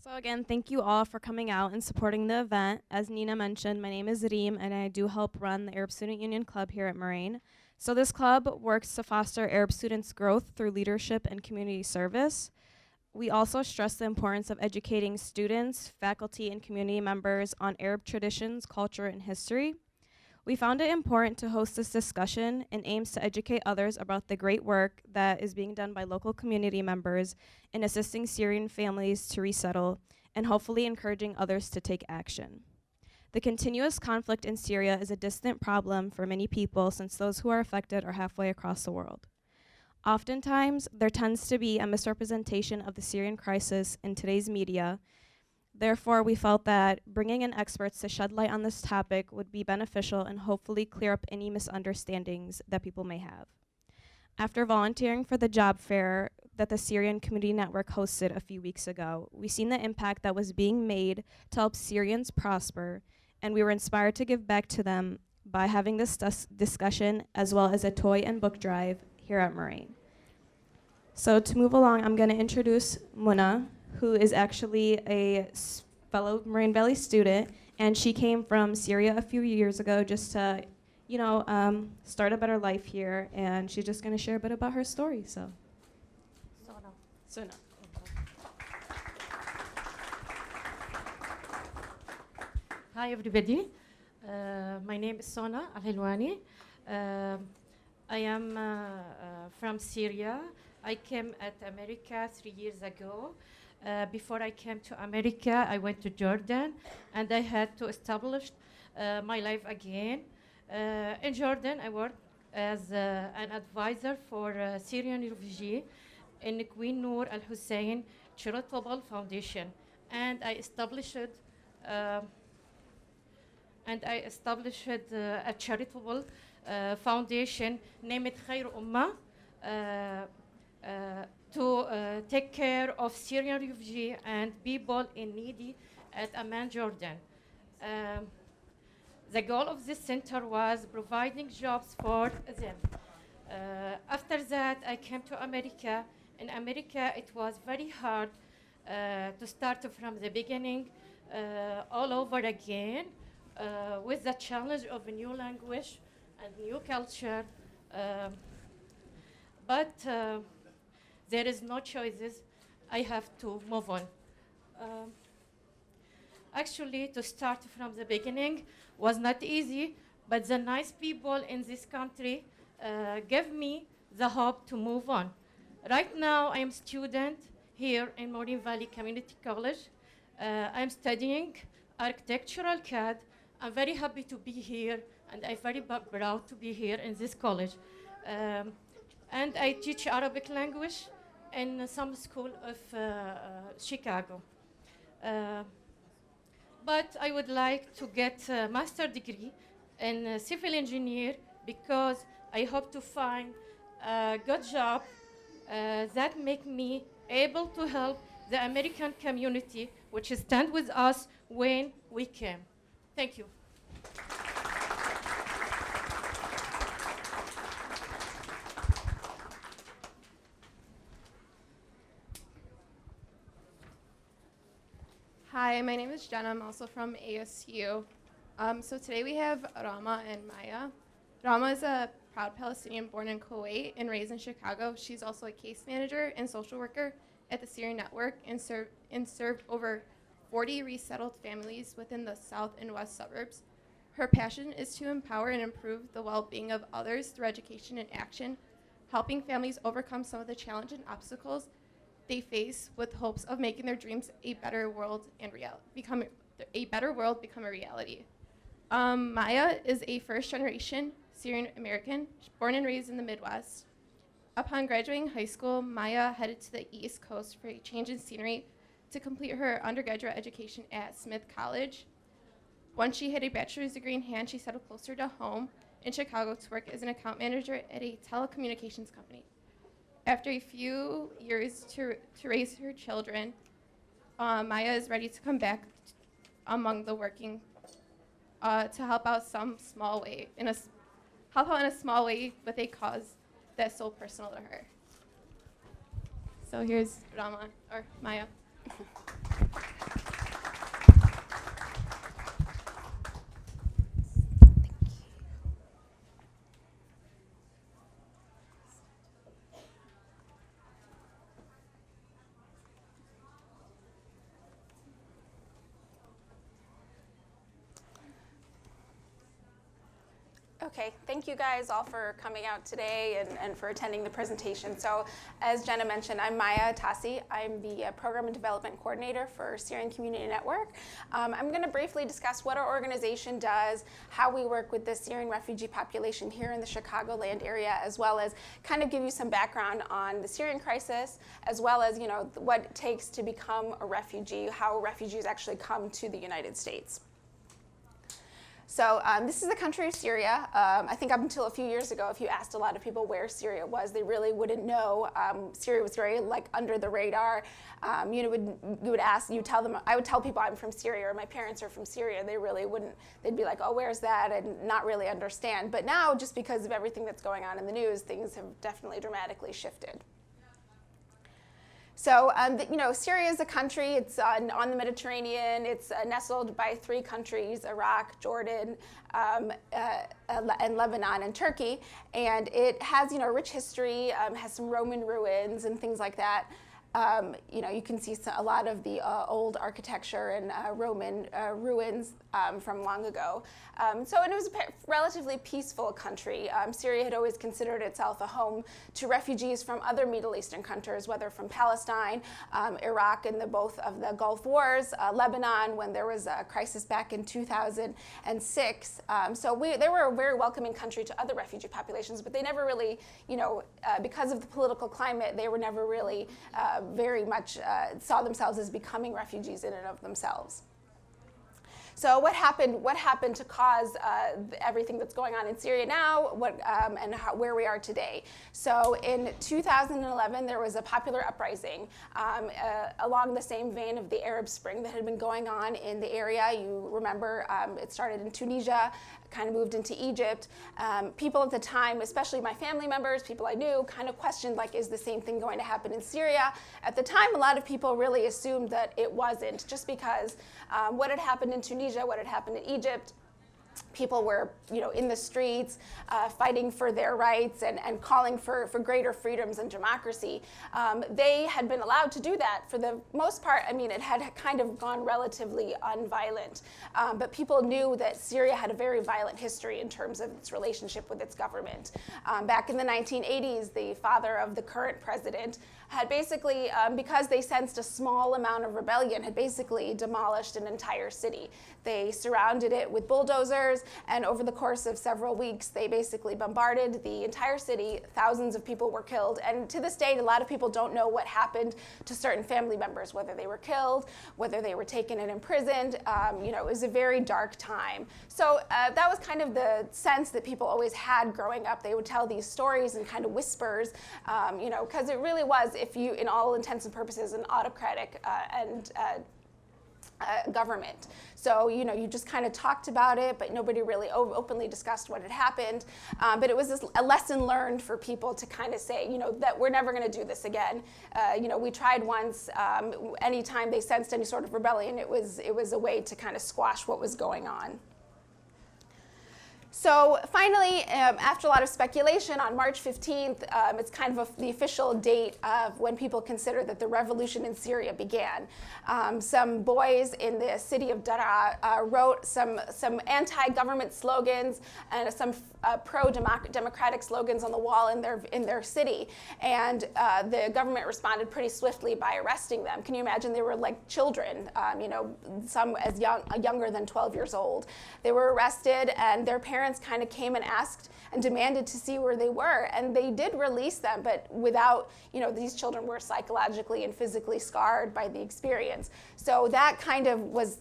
So again, thank you all for coming out and supporting the event. As Nina mentioned, my name is Reem, and I do help run the Arab Student Union Club here at Moraine. So this club works to foster Arab students' growth through leadership and community service. We also stress the importance of educating students, faculty, and community members on Arab traditions, culture, and history. We found it important to host this discussion and aims to educate others about the great work that is being done by local community members in assisting Syrian families to resettle and hopefully encouraging others to take action. The continuous conflict in Syria is a distant problem for many people since those who are affected are halfway across the world. Oftentimes, there tends to be a misrepresentation of the Syrian crisis in today's media. Therefore, we felt that bringing in experts to shed light on this topic would be beneficial and hopefully clear up any misunderstandings that people may have. After volunteering for the job fair that the Syrian Community Network hosted a few weeks ago, we seen the impact that was being made to help Syrians prosper, and we were inspired to give back to them by having this discussion as well as a toy and book drive here at Moraine. So to move along, I'm going to introduce Muna, who is actually a fellow Moraine Valley student, and she came from Syria a few years ago just to, start a better life here, and she's just going to share a bit about her story. So, Sona. Hi everybody, my name is Sona Al-Hilwani. I am from Syria. I came at America 3 years ago. Before I came to America, I went to Jordan, and I had to establish my life again. In Jordan, I worked as an advisor for Syrian Refugee in Queen Noor Al Hussein Charitable Foundation, and I established a charitable foundation named Khair Ummah to take care of Syrian refugees and people in needy at Amman, Jordan. The goal of this center was providing jobs for them. After that, I came to America. In America, it was very hard to start from the beginning all over again with the challenge of a new language and new culture. But there is no choices. I have to move on. Actually, to start from the beginning was not easy, but the nice people in this country gave me the hope to move on. Right now, I am a student here in Moraine Valley Community College. I'm studying architectural CAD. I'm very happy to be here, and I'm very proud to be here in this college. And I teach Arabic language in some school of Chicago. But I would like to get a master's degree in civil engineer because I hope to find a good job that make me able to help the American community, which stand with us when we came. Thank you. Hi, my name is Jenna. I'm also from ASU. So today we have Rama and Maya. Rama is a proud Palestinian born in Kuwait and raised in Chicago. She's also a case manager and social worker at the Syrian Network and served over 40 resettled families within the south and west suburbs. Her passion is to empower and improve the well-being of others through education and action, helping families overcome some of the challenges and obstacles they face with hopes of making their dreams a better world become a reality. Maya is a first-generation Syrian American, born and raised in the Midwest. Upon graduating high school, Maya headed to the East Coast for a change in scenery to complete her undergraduate education at Smith College. Once she had a bachelor's degree in hand, she settled closer to home in Chicago to work as an account manager at a telecommunications company. After a few years to raise her children, Maya is ready to come back among the working to help out in a small way with a cause that's so personal to her. So here's Rama or Maya. Okay, thank you guys all for coming out today and for attending the presentation. So as Jenna mentioned, I'm Maya Tassi. I'm the Program and Development Coordinator for Syrian Community Network. I'm going to briefly discuss what our organization does, how we work with the Syrian refugee population here in the Chicagoland area, as well as kind of give you some background on the Syrian crisis, as well as what it takes to become a refugee, how refugees actually come to the United States. So this is the country of Syria. I think up until a few years ago, if you asked a lot of people where Syria was, they really wouldn't know. Syria was very under the radar. You would ask, you tell them, I would tell people I'm from Syria or my parents are from Syria. They really wouldn't. They'd be like, oh, where's that? And not really understand. But now, just because of everything that's going on in the news, things have definitely dramatically shifted. So, Syria is a country. It's on the Mediterranean. It's nestled by 3 countries, Iraq, Jordan, and Lebanon and Turkey. And it has, a rich history, has some Roman ruins and things like that. You can see a lot of the old architecture and Roman ruins from long ago. And it was a relatively peaceful country. Syria had always considered itself a home to refugees from other Middle Eastern countries, whether from Palestine, Iraq in both of the Gulf Wars, Lebanon when there was a crisis back in 2006. They were a very welcoming country to other refugee populations, but they never really, because of the political climate, they were never really very much saw themselves as becoming refugees in and of themselves. So what happened to cause everything that's going on in Syria now, where we are today? So in 2011, there was a popular uprising along the same vein of the Arab Spring that had been going on in the area. You remember it started in Tunisia, kind of moved into Egypt. People at the time, especially my family members, people I knew, kind of questioned, is the same thing going to happen in Syria? At the time, a lot of people really assumed that it wasn't, just because what had happened in Tunisia, what had happened in Egypt, people were, in the streets fighting for their rights and calling for greater freedoms and democracy. They had been allowed to do that for the most part. It had kind of gone relatively unviolent. But people knew that Syria had a very violent history in terms of its relationship with its government. Back in the 1980s, the father of the current president had basically, because they sensed a small amount of rebellion, had basically demolished an entire city. They surrounded it with bulldozers, and over the course of several weeks, they basically bombarded the entire city. Thousands of people were killed, and to this day, a lot of people don't know what happened to certain family members, whether they were killed, whether they were taken and imprisoned. It was a very dark time. So that was kind of the sense that people always had growing up. They would tell these stories in kind of whispers, because it really was, if you, in all intents and purposes, an autocratic government. So, you just kind of talked about it, but nobody really openly discussed what had happened. But it was a lesson learned for people to kind of say, that we're never going to do this again. We tried once. Anytime they sensed any sort of rebellion, it was a way to kind of squash what was going on. So finally, after a lot of speculation, on March 15th, it's kind of the official date of when people consider that the revolution in Syria began. Some boys in the city of Daraa wrote some anti-government slogans and some pro-democratic slogans on the wall in their city. And the government responded pretty swiftly by arresting them. Can you imagine? They were like children, some as younger than 12 years old. They were arrested, and their parents kind of came and asked and demanded to see where they were, and they did release them, but without, these children were psychologically and physically scarred by the experience. So that kind of was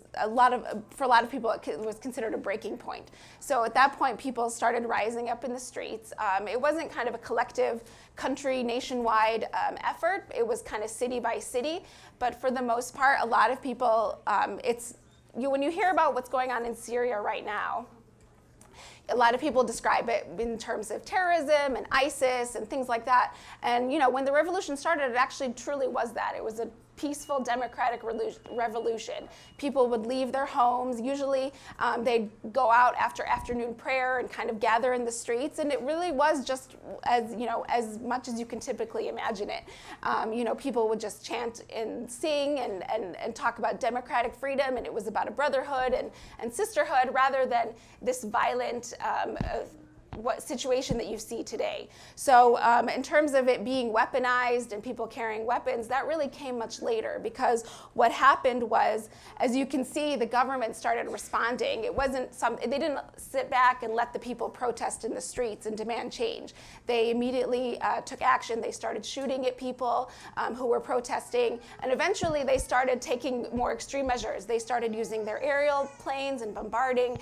for a lot of people, it was considered a breaking point. So at that point, people started rising up in the streets. It wasn't kind of a collective country nationwide effort. It was kind of city by city, but for the most part, a lot of people, when you hear about what's going on in Syria right now, a lot of people describe it in terms of terrorism and ISIS and things like that. And when the revolution started, it actually truly was that. It was a peaceful democratic revolution. People would leave their homes. Usually they'd go out after afternoon prayer and kind of gather in the streets. And it really was just as much as you can typically imagine it. People would just chant and sing and talk about democratic freedom. And it was about a brotherhood and sisterhood rather than this violent what situation that you see today. So in terms of it being weaponized and people carrying weapons, that really came much later, because what happened was, as you can see, the government started responding. It wasn't they didn't sit back and let the people protest in the streets and demand change. They immediately took action. They started shooting at people who were protesting, and eventually they started taking more extreme measures. They started using their aerial planes and bombarding.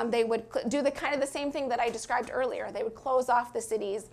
They would do the kind of the same thing that I described earlier. They would close off the cities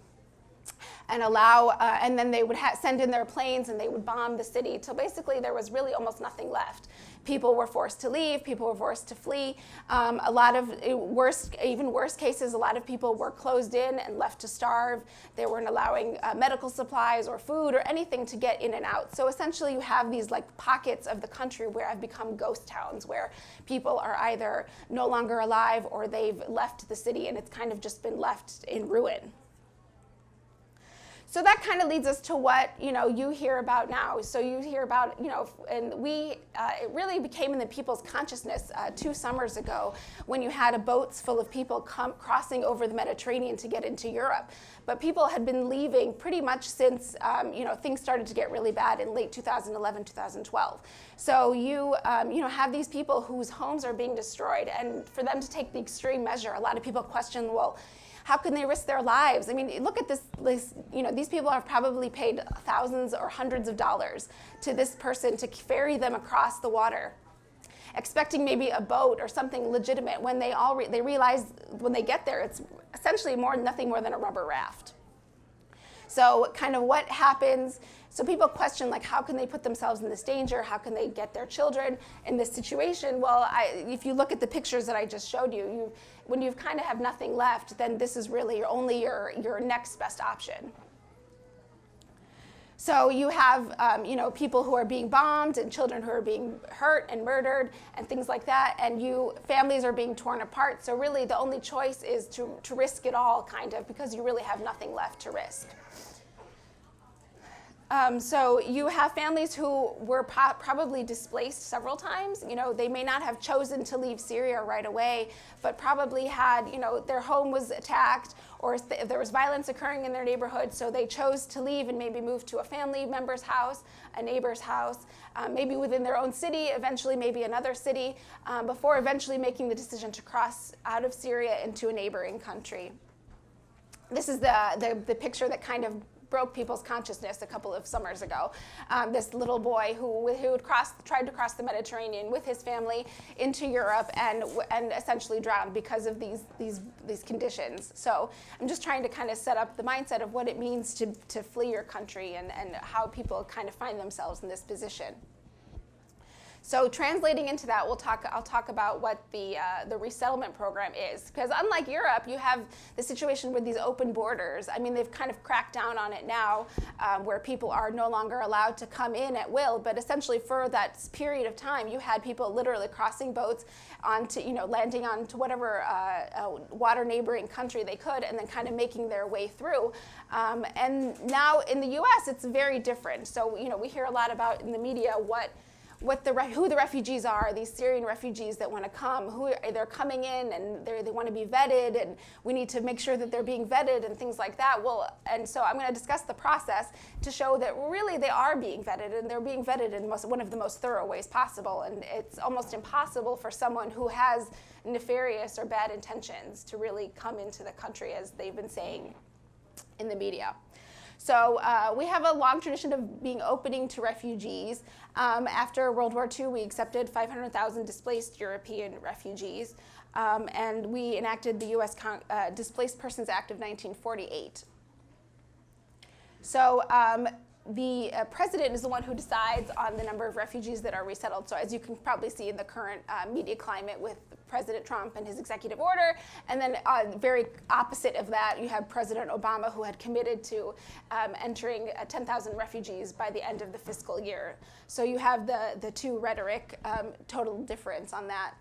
and allow, and then they would send in their planes and they would bomb the city till basically there was really almost nothing left. People were forced to leave, people were forced to flee. A lot of even worse cases, a lot of people were closed in and left to starve. They weren't allowing medical supplies or food or anything to get in and out. So essentially you have these like pockets of the country where have become ghost towns, where people are either no longer alive or they've left the city and it's kind of just been left in ruin. So that kind of leads us to what you hear about now. So you hear about and it really became in the people's consciousness 2 summers ago when you had boats full of people crossing over the Mediterranean to get into Europe. But people had been leaving pretty much since things started to get really bad in late 2011, 2012. So you have these people whose homes are being destroyed, and for them to take the extreme measure, a lot of people question, well, how can they risk their lives? I mean, look at this, these people have probably paid thousands or hundreds of dollars to this person to ferry them across the water, expecting maybe a boat or something legitimate, when they realize when they get there, it's essentially nothing more than a rubber raft. So kind of what happens, so people question, like, how can they put themselves in this danger? How can they get their children in this situation? Well, if you look at the pictures that I just showed you, when you kind of have nothing left, then this is really only your next best option. So you have people who are being bombed and children who are being hurt and murdered and things like that, and families are being torn apart. So really the only choice is to risk it all, kind of, because you really have nothing left to risk. So you have families who were probably displaced several times. They may not have chosen to leave Syria right away, but probably had, their home was attacked, or there was violence occurring in their neighborhood, so they chose to leave and maybe move to a family member's house, a neighbor's house, maybe within their own city, eventually maybe another city, before eventually making the decision to cross out of Syria into a neighboring country. This is the picture that kind of broke people's consciousness a couple of summers ago. This little boy who had tried to cross the Mediterranean with his family into Europe and essentially drowned because of these conditions. So I'm just trying to kind of set up the mindset of what it means to flee your country and how people kind of find themselves in this position. So translating into that, I'll talk about what the resettlement program is. Because unlike Europe, you have the situation with these open borders. I mean, they've kind of cracked down on it now, where people are no longer allowed to come in at will. But essentially, for that period of time, you had people literally crossing boats onto, landing onto whatever water neighboring country they could, and then kind of making their way through. And now in the U.S., it's very different. So we hear a lot about in the media who the refugees are, these Syrian refugees that want to come, they're coming in and they want to be vetted, and we need to make sure that they're being vetted and things like that. And so I'm going to discuss the process to show that really they are being vetted, and they're being vetted in one of the most thorough ways possible. And it's almost impossible for someone who has nefarious or bad intentions to really come into the country, as they've been saying in the media. So we have a long tradition of being opening to refugees. After World War II, we accepted 500,000 displaced European refugees, and we enacted the U.S. Displaced Persons Act of 1948. So the president is the one who decides on the number of refugees that are resettled. So as you can probably see in the current media climate with President Trump and his executive order, and then very opposite of that, you have President Obama, who had committed to entering 10,000 refugees by the end of the fiscal year. So you have the two rhetoric, total difference on that.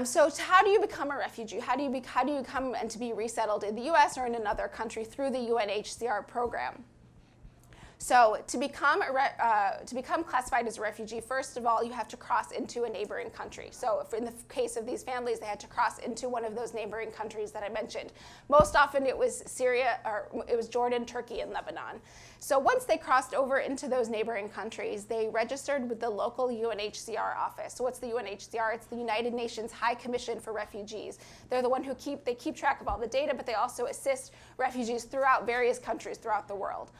So how do you become a refugee? How do you come and to be resettled in the U.S. or in another country through the UNHCR program? So to become classified as a refugee, first of all, you have to cross into a neighboring country. So if in the case of these families, they had to cross into one of those neighboring countries that I mentioned. Most often it was Syria, or it was Jordan, Turkey, and Lebanon. So once they crossed over into those neighboring countries, they registered with the local UNHCR office. So what's the UNHCR? It's the United Nations High Commission for Refugees. They're the one who keep track of all the data, but they also assist refugees throughout various countries throughout the world.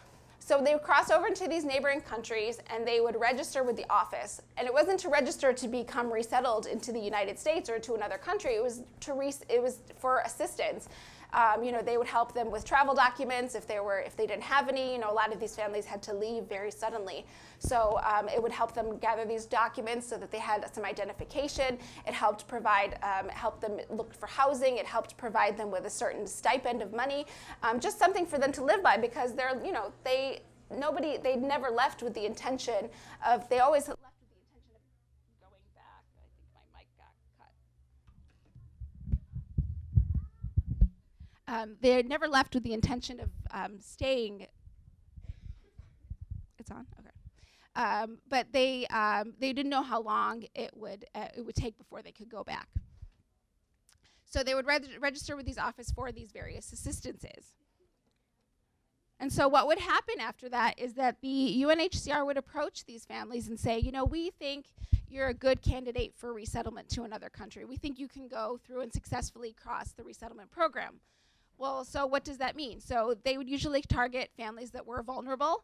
So they would cross over into these neighboring countries and they would register with the office. And it wasn't to register to become resettled into the United States or to another country. It was for assistance. They would help them with travel documents if they didn't have any. A lot of these families had to leave very suddenly. So it would help them gather these documents so that they had some identification. It helped help them look for housing. It helped provide them with a certain stipend of money, just something for them to live by, because they never left with the intention of, they always left with the intention of going back. I think my mic got cut. They had never left with the intention of staying. It's on? Okay. But they didn't know how long it would take before they could go back. So they would register with these offices for these various assistances. And so what would happen after that is that the UNHCR would approach these families and say, we think you're a good candidate for resettlement to another country. We think you can go through and successfully cross the resettlement program. Well, so what does that mean? So they would usually target families that were vulnerable,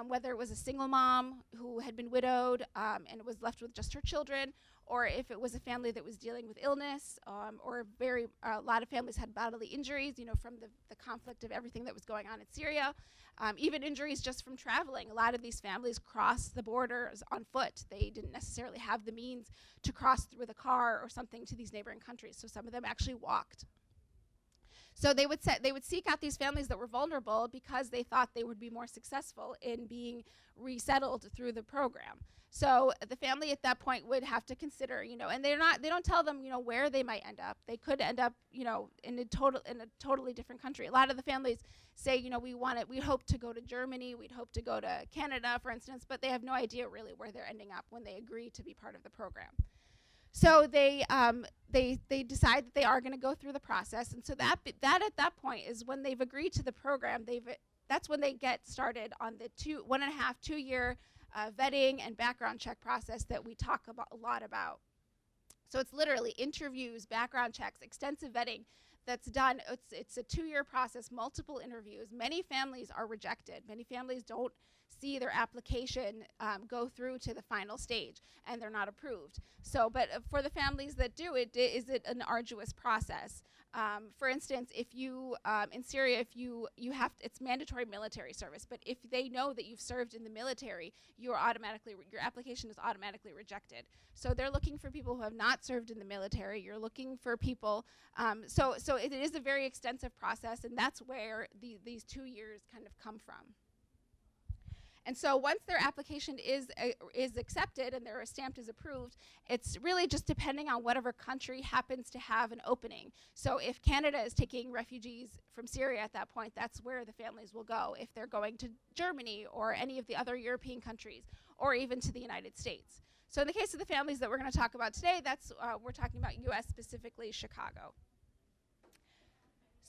whether it was a single mom who had been widowed and was left with just her children, or if it was a family that was dealing with illness, or a lot of families had bodily injuries, from the conflict of everything that was going on in Syria, even injuries just from traveling. A lot of these families crossed the borders on foot. They didn't necessarily have the means to cross with a car or something to these neighboring countries, so some of them actually walked. So they would seek out these families that were vulnerable because they thought they would be more successful in being resettled through the program. So the family at that point would have to consider, and they don't tell them, where they might end up. They could end up, in a totally different country. A lot of the families say, we hope to go to Germany, we'd hope to go to Canada, for instance, but they have no idea really where they're ending up when they agree to be part of the program. So they decide that they are going to go through the process, and so that at that point is when they've agreed to the program. That's when they get started on the 2-year vetting and background check process that we talk a lot about. So it's literally interviews, background checks, extensive vetting that's done. It's a 2-year process, multiple interviews. Many families are rejected. Many families don't see their application go through to the final stage, and they're not approved. So, but for the families that do it, is it an arduous process? For instance, if you in Syria, if you have it's mandatory military service, but if they know that you've served in the military, your application is automatically rejected. So they're looking for people who have not served in the military. You're looking for people. So it is a very extensive process, and that's where these 2 years kind of come from. And so once their application is accepted and they're stamped as approved, it's really just depending on whatever country happens to have an opening. So if Canada is taking refugees from Syria at that point, that's where the families will go. If they're going to Germany or any of the other European countries, or even to the United States. So in the case of the families that we're going to talk about today, that's we're talking about U.S., specifically Chicago.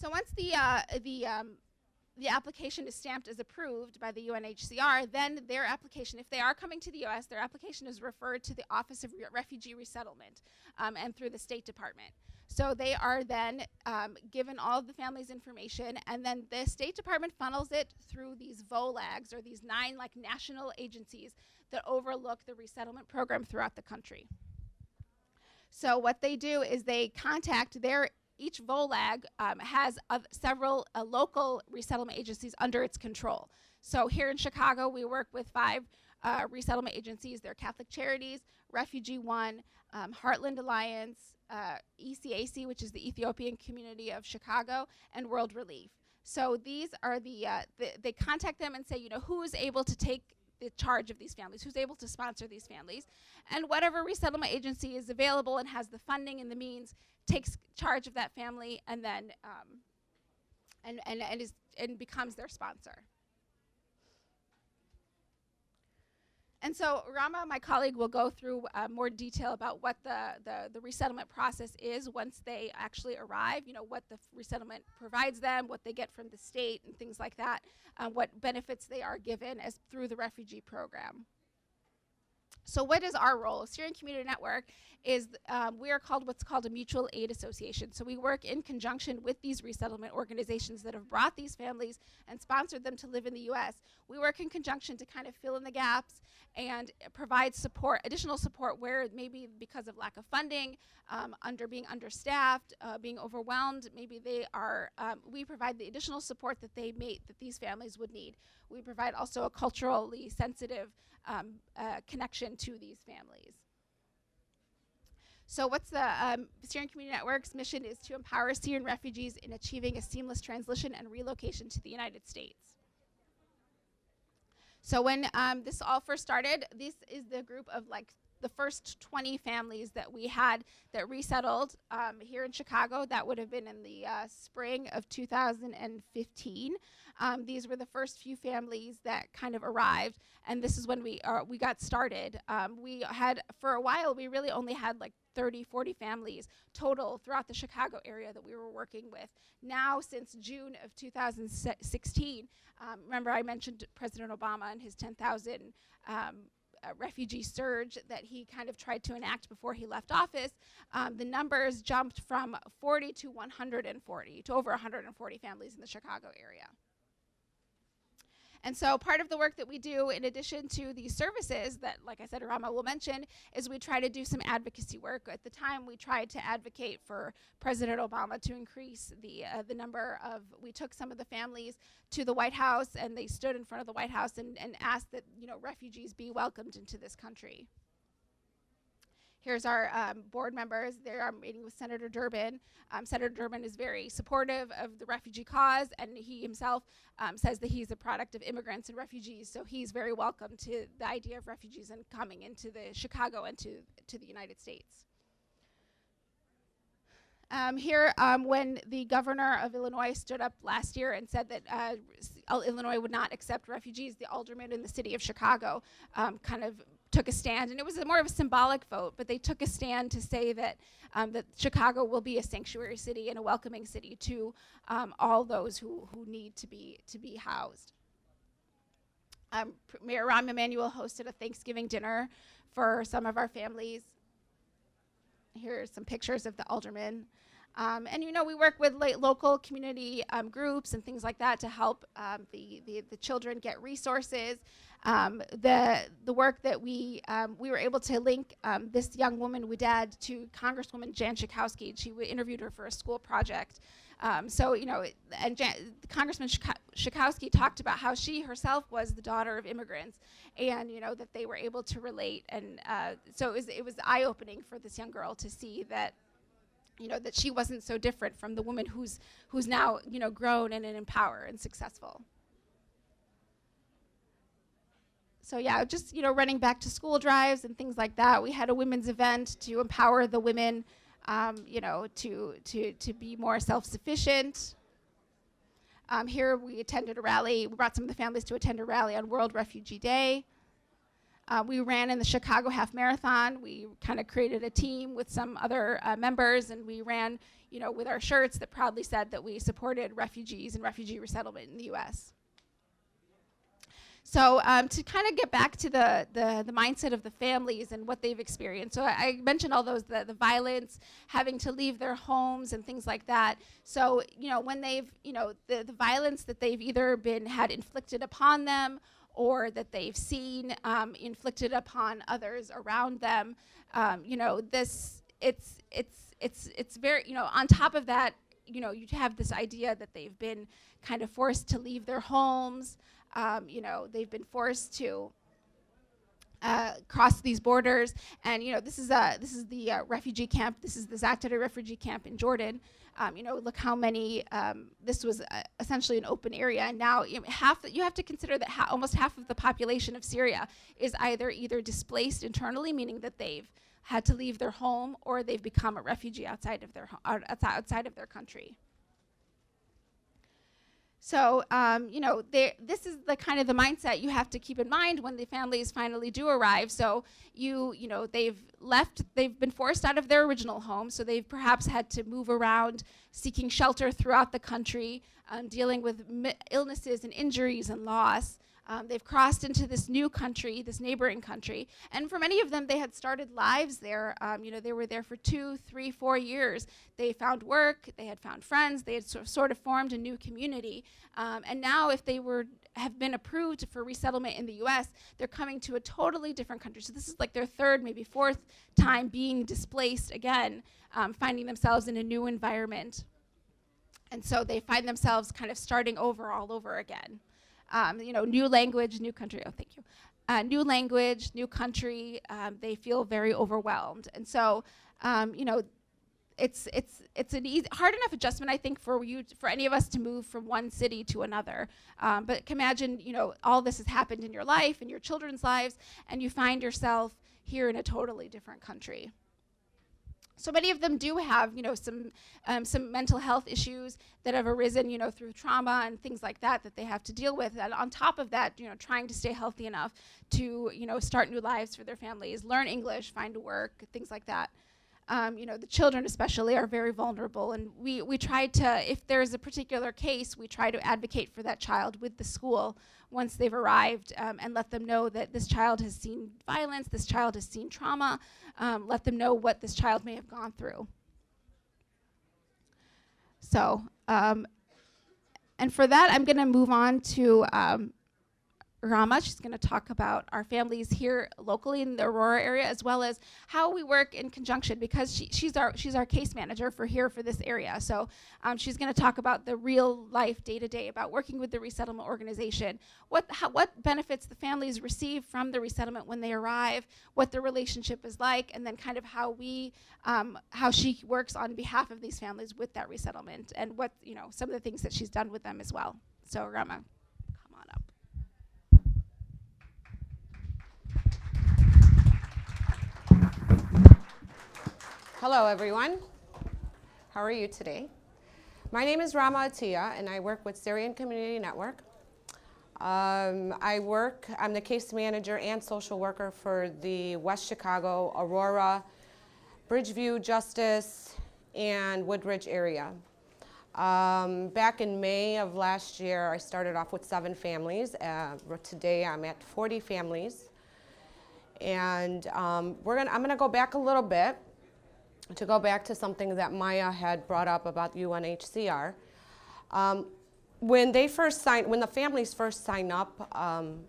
So once the application is stamped as approved by the UNHCR, then their application, if they are coming to the U.S., their application is referred to the Office of Refugee Resettlement and through the State Department. So they are then given all of the family's information, and then the State Department funnels it through these VOLAGs, or these 9 national agencies that overlook the resettlement program throughout the country. So what they do is they contact each VOLAG has several local resettlement agencies under its control. So here in Chicago, we work with 5 resettlement agencies. They're Catholic Charities, Refugee One, Heartland Alliance, ECAC, which is the Ethiopian Community of Chicago, and World Relief. So these are they contact them and say, who is able to take the charge of these families, who's able to sponsor these families, and whatever resettlement agency is available and has the funding and the means takes charge of that family, and then and becomes their sponsor. And so Rama, my colleague, will go through more detail about what the resettlement process is once they actually arrive, what the resettlement provides them, what they get from the state and things like that, what benefits they are given as through the refugee program. So what is our role? Syrian Community Network is, we are called what's called a mutual aid association. So we work in conjunction with these resettlement organizations that have brought these families and sponsored them to live in the US. We work in conjunction to kind of fill in the gaps and provide support, additional support where maybe because of lack of funding, being understaffed, being overwhelmed, maybe they are, we provide the additional support that that these families would need. We provide also a culturally sensitive connection to these families. So what's the Syrian Community Network's mission is to empower Syrian refugees in achieving a seamless transition and relocation to the United States. So when this all first started, this is the group of the first 20 families that we had that resettled here in Chicago. That would have been in the spring of 2015. These were the first few families that kind of arrived, and this is when we got started. We had, for a while, we really only had 30, 40 families total throughout the Chicago area that we were working with. Now, since June of 2016, remember I mentioned President Obama and his 10,000 refugee surge that he kind of tried to enact before he left office. The numbers jumped from 40 to 140, to over 140 families in the Chicago area. And so part of the work that we do, in addition to these services that, like I said, Rama will mention, is we try to do some advocacy work. At the time, we tried to advocate for President Obama to increase the number of, we took some of the families to the White House, and they stood in front of the White House and asked that refugees be welcomed into this country. Here's our board members. They are meeting with Senator Durbin. Senator Durbin is very supportive of the refugee cause, and he himself says that he's a product of immigrants and refugees, so he's very welcome to the idea of refugees and coming into the Chicago and to the United States. Here, when the governor of Illinois stood up last year and said that Illinois would not accept refugees, the aldermen in the city of Chicago kind of took a stand, and it was more of a symbolic vote, but they took a stand to say that that Chicago will be a sanctuary city and a welcoming city to all those who need to be housed. Mayor Rahm Emanuel hosted a Thanksgiving dinner for some of our families. Here are some pictures of the aldermen. And we work with local community groups and things like that to help the children get resources. The work that we were able to link this young woman, Widad, to Congresswoman Jan Schakowsky. She interviewed her for a school project. Congressman Schakowsky talked about how she herself was the daughter of immigrants, and that they were able to relate, and so it was eye-opening for this young girl to see that that she wasn't so different from the woman who's now grown and empowered and successful. So yeah, just running back to school drives and things like that. We had a women's event to empower the women, to be more self-sufficient. Here we attended a rally. We brought some of the families to attend a rally on World Refugee Day. We ran in the Chicago Half Marathon. We kind of created a team with some other members, and we ran, with our shirts that proudly said that we supported refugees and refugee resettlement in the U.S. So to kind of get back to the mindset of the families and what they've experienced. So I mentioned all those, the violence, having to leave their homes and things like that. So, when they've, the violence that they've either had inflicted upon them or that they've seen inflicted upon others around them, it's very, on top of that, you have this idea that they've been kind of forced to leave their homes. They've been forced to cross these borders, and this is the refugee camp. This is the Zaatari refugee camp in Jordan. Look how many. This was essentially an open area, and now you have to consider that almost half of the population of Syria is either displaced internally, meaning that they've had to leave their home, or they've become a refugee outside of their country. So, this is the kind of the mindset you have to keep in mind when the families finally do arrive. So, they've been forced out of their original home, so they've perhaps had to move around, seeking shelter throughout the country, dealing with illnesses and injuries and loss. They've crossed into this new country, this neighboring country, and for many of them, they had started lives there. They were there for 2, 3, 4 years. They found work, they had found friends, they had sort of formed a new community, and now if they have been approved for resettlement in the U.S., they're coming to a totally different country. So this is like their third, maybe fourth time being displaced again, finding themselves in a new environment. And so they find themselves kind of starting over all over again. New language, new country. Oh, thank you. New language, new country. They feel very overwhelmed, and so it's an hard enough adjustment, I think, for any of us to move from one city to another. But imagine, all this has happened in your life, in your children's lives, and you find yourself here in a totally different country. So many of them do have, some mental health issues that have arisen, through trauma and things like that they have to deal with. And on top of that, trying to stay healthy enough to, start new lives for their families, learn English, find work, things like that. The children especially are very vulnerable, and we try to, if there's a particular case, we try to advocate for that child with the school once they've arrived, and let them know that this child has seen violence, this child has seen trauma, let them know what this child may have gone through. So, and for that, I'm gonna move on to Rama. She's going to talk about our families here locally in the Aurora area, as well as how we work in conjunction, because she's our case manager for this area. So she's going to talk about the real life day-to-day about working with the resettlement organization, what benefits the families receive from the resettlement when they arrive, what the relationship is like, and then kind of how she works on behalf of these families with that resettlement, and what some of the things that she's done with them as well. So Rama. Hello, everyone. How are you today? My name is Rama Atiya, and I work with Syrian Community Network. I'm the case manager and social worker for the West Chicago, Aurora, Bridgeview, Justice, and Woodridge area. Back in May of last year, I started off with 7 families. Today, I'm at 40 families. And I'm gonna go back a little bit to go back to something that Maya had brought up about UNHCR. When the families first sign up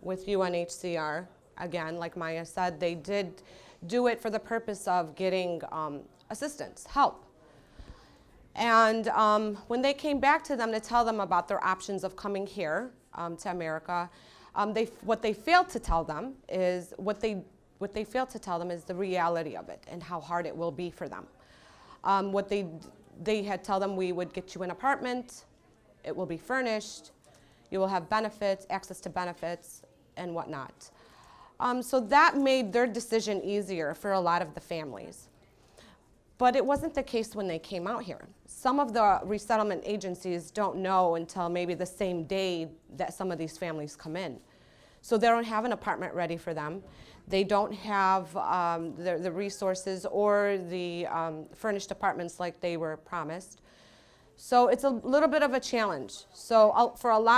with UNHCR, again, like Maya said, they did do it for the purpose of getting assistance, help. And when they came back to them to tell them about their options of coming here to America, what they failed to tell them is the reality of it and how hard it will be for them. What they had told them, we would get you an apartment, it will be furnished, you will have benefits, access to benefits, and whatnot. So that made their decision easier for a lot of the families. But it wasn't the case when they came out here. Some of the resettlement agencies don't know until maybe the same day that some of these families come in. So they don't have an apartment ready for them. They don't have the resources or the furnished apartments like they were promised. So it's a little bit of a challenge. So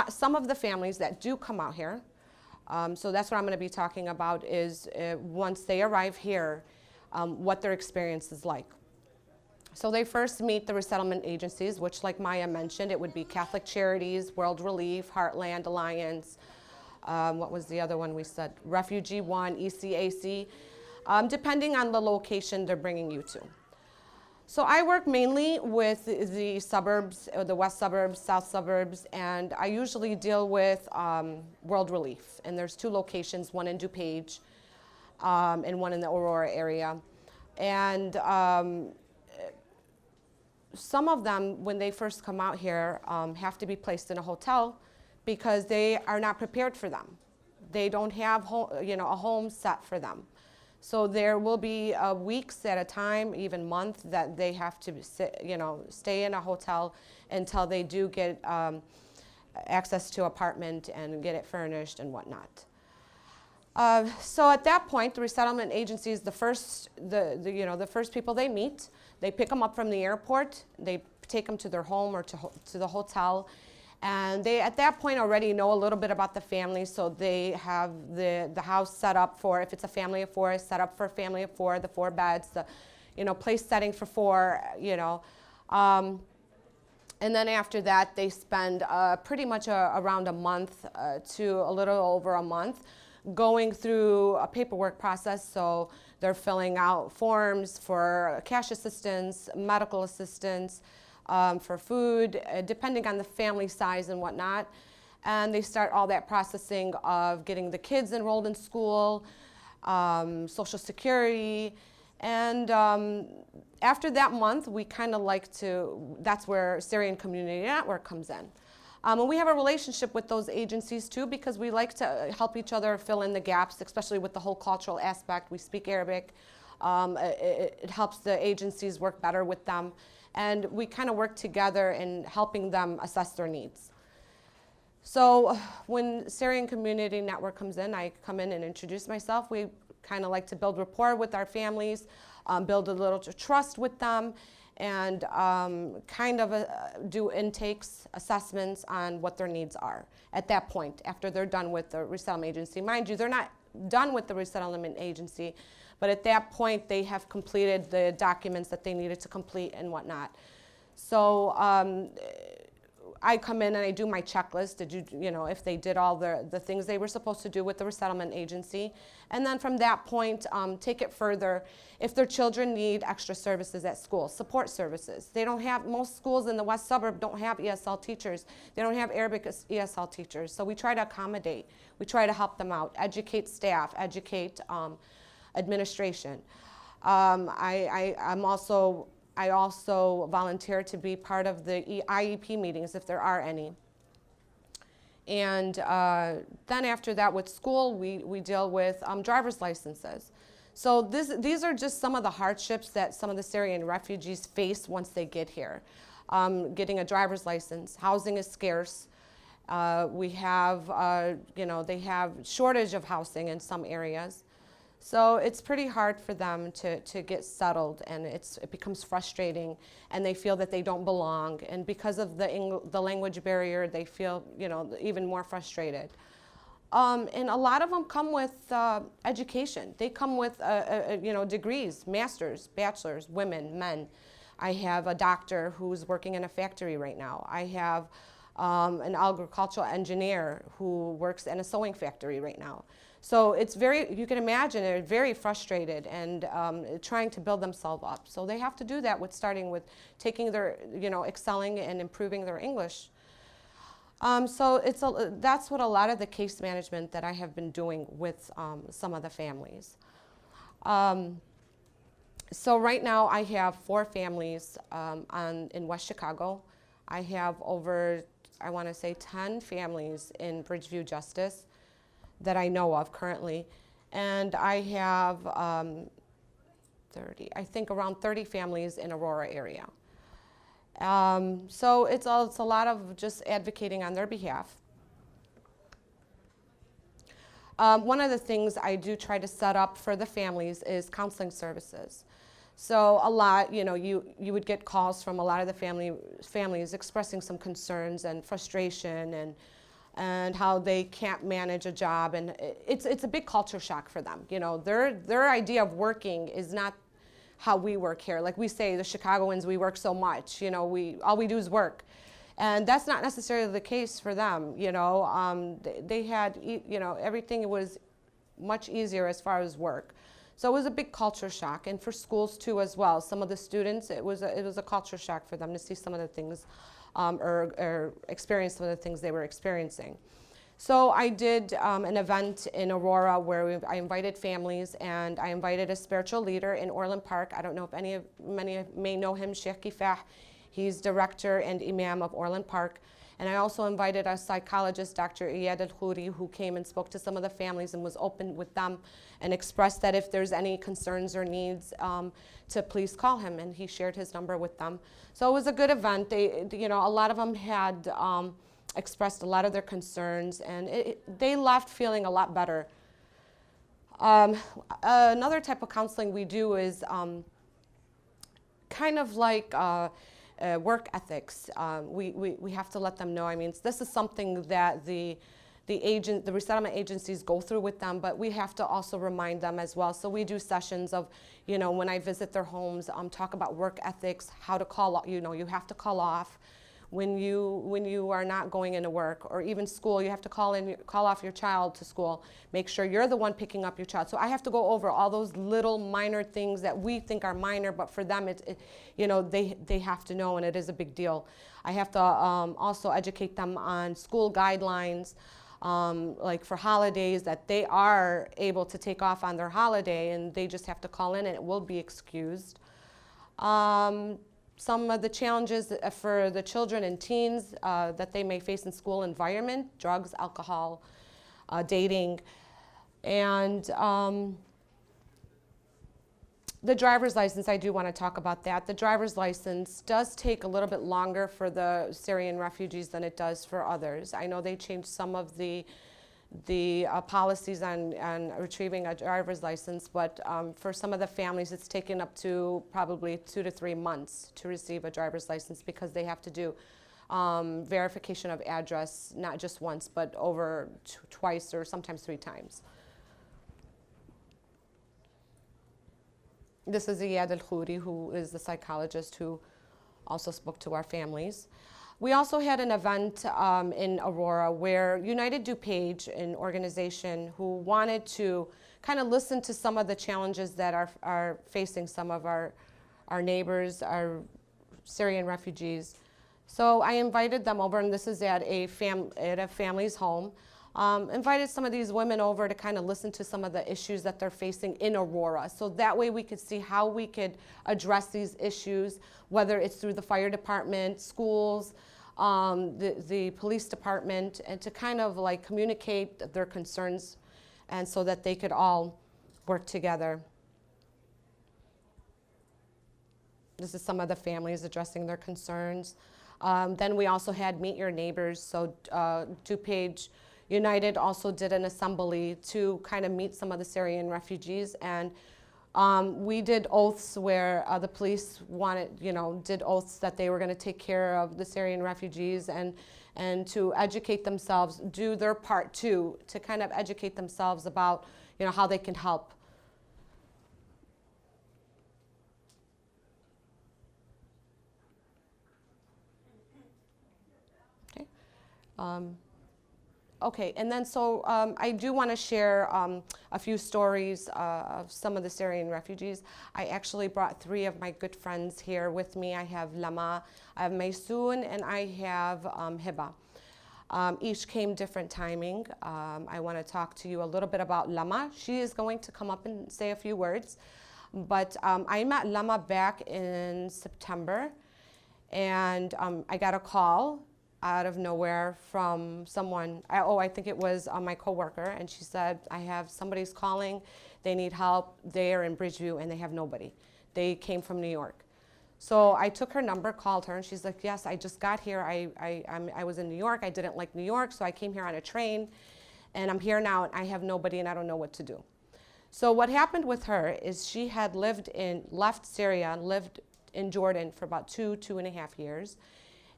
some of the families that do come out here, so that's what I'm gonna be talking about is once they arrive here, what their experience is like. So they first meet the resettlement agencies, which like Maya mentioned, it would be Catholic Charities, World Relief, Heartland Alliance, what was the other one we said? Refugee One, ECAC, depending on the location they're bringing you to. So I work mainly with the suburbs, the west suburbs, south suburbs, and I usually deal with World Relief. And there's 2 locations, one in DuPage and one in the Aurora area. And some of them, when they first come out here, have to be placed in a hotel because they are not prepared for them. They don't have a home set for them. So there will be weeks at a time, even months, that they have to stay in a hotel until they do get access to apartment and get it furnished and whatnot. So at that point, the resettlement agency is the first people they meet. They pick them up from the airport. They take them to their home or to the hotel. And they, at that point, already know a little bit about the family, so they have the house set up for, if it's a family of four, set up for a family of four, the 4 beds, the, place setting for 4, and then after that, they spend pretty much around a month to a little over a month going through a paperwork process. So they're filling out forms for cash assistance, medical assistance, for food, depending on the family size and whatnot. And they start all that processing of getting the kids enrolled in school, Social Security, and after that month, we kind of like to, that's where Syrian Community Network comes in. And we have a relationship with those agencies too, because we like to help each other fill in the gaps, especially with the whole cultural aspect. We speak Arabic. It helps the agencies work better with them. And we kind of work together in helping them assess their needs. So when Syrian Community Network comes in, I come in and introduce myself. We kind of like to build rapport with our families, build a little trust with them, and kind of do intakes, assessments on what their needs are at that point after they're done with the resettlement agency. Mind you, they're not done with the resettlement agency, but at that point they have completed the documents that they needed to complete and whatnot. So I come in and I do my checklist. Did if they did all the things they were supposed to do with the resettlement agency. And then from that point, take it further. If their children need extra services at school, support services. They don't have, most schools in the West Suburb don't have ESL teachers. They don't have Arabic ESL teachers. So we try to accommodate. We try to help them out, educate staff, educate administration. I also volunteer to be part of the IEP meetings, if there are any. And then after that with school, we deal with driver's licenses. So these are just some of the hardships that some of the Syrian refugees face once they get here. Getting a driver's license, housing is scarce. We have, they have shortage of housing in some areas. So it's pretty hard for them to get settled, and it becomes frustrating, and they feel that they don't belong. And because of the language barrier, they feel even more frustrated. And a lot of them come with education. They come with degrees, masters, bachelors, women, men. I have a doctor who's working in a factory right now. I have an agricultural engineer who works in a sewing factory right now. So it's you can imagine they're very frustrated and trying to build themselves up. So they have to do that starting with taking their, excelling and improving their English. So that's what a lot of the case management that I have been doing with some of the families. So right now I have 4 families in West Chicago. I have over, I want to say 10 families in Bridgeview Justice that I know of currently, and I have around 30 families in Aurora area. So it's a lot of just advocating on their behalf. One of the things I do try to set up for the families is counseling services. So a lot, you would get calls from a lot of the families expressing some concerns and frustration and how they can't manage a job, and it's a big culture shock for them. Their idea of working is not how we work here. Like we say, the Chicagoans, we work so much. All we do is work, and that's not necessarily the case for them. They had, everything was much easier as far as work. So it was a big culture shock, and for schools too as well. Some of the students, it was a culture shock for them to see some of the things. Or experience some of the things they were experiencing. So I did an event in Aurora where I invited families, and I invited a spiritual leader in Orland Park. I don't know if many may know him, Sheikh Kifah. He's director and imam of Orland Park. And I also invited a psychologist, Dr. Iyad Al-Khouri, who came and spoke to some of the families and was open with them and expressed that if there's any concerns or needs, to please call him, and he shared his number with them. So it was a good event. A lot of them had expressed a lot of their concerns, and they left feeling a lot better. Another type of counseling we do is kind of like work ethics. We have to let them know. I mean, this is something that the resettlement agencies go through with them, but we have to also remind them as well. So we do sessions of, you know, when I visit their homes, talk about work ethics, how to call, you know, you have to call off when you are not going into work, or even school, you have to call off your child to school. Make sure you're the one picking up your child. So I have to go over all those little minor things that we think are minor, but for them, you know, they have to know, and it is a big deal. I have to also educate them on school guidelines, like for holidays, that they are able to take off on their holiday, and they just have to call in and it will be excused. Some of the challenges for the children and teens that they may face in school environment: drugs, alcohol, dating, and the driver's license. I do want to talk about that. The driver's license does take a little bit longer for the Syrian refugees than it does for others. I know they changed some of the policies on retrieving a driver's license, but for some of the families, it's taken up to probably 2 to 3 months to receive a driver's license, because they have to do verification of address, not just once, but over twice or sometimes 3 times. This is Iyad Al-Khouri, who is the psychologist who also spoke to our families. We also had an event in Aurora where United DuPage, an organization who wanted to kind of listen to some of the challenges that are facing some of our neighbors, our Syrian refugees. So I invited them over, and this is at a family's home. Invited some of these women over to kind of listen to some of the issues that they're facing in Aurora. So that way we could see how we could address these issues, whether it's through the fire department, schools, the police department, and to kind of like communicate their concerns, and so that they could all work together. This is some of the families addressing their concerns. Then we also had Meet Your Neighbors. So DuPage United also did an assembly to kind of meet some of the Syrian refugees, and we did oaths where the police did oaths that they were going to take care of the Syrian refugees and to educate themselves, do their part too, to kind of educate themselves about, you know, how they can help. Okay. Okay, and then so I do want to share a few stories of some of the Syrian refugees. I actually brought 3 of my good friends here with me. I have Lama, I have Maysoon, and I have Hiba. Each came different timing. I want to talk to you a little bit about Lama. She is going to come up and say a few words. But I met Lama back in September, and I got a call out of nowhere from someone. I think it was my coworker, and she said, I have somebody's calling, they need help, they are in Bridgeview and they have nobody. They came from New York. So I took her number, called her, and she's like, yes, I just got here. I was in New York, I didn't like New York, so I came here on a train, and I'm here now, and I have nobody, and I don't know what to do. So what happened with her is she had left Syria and lived in Jordan for about 2.5 years.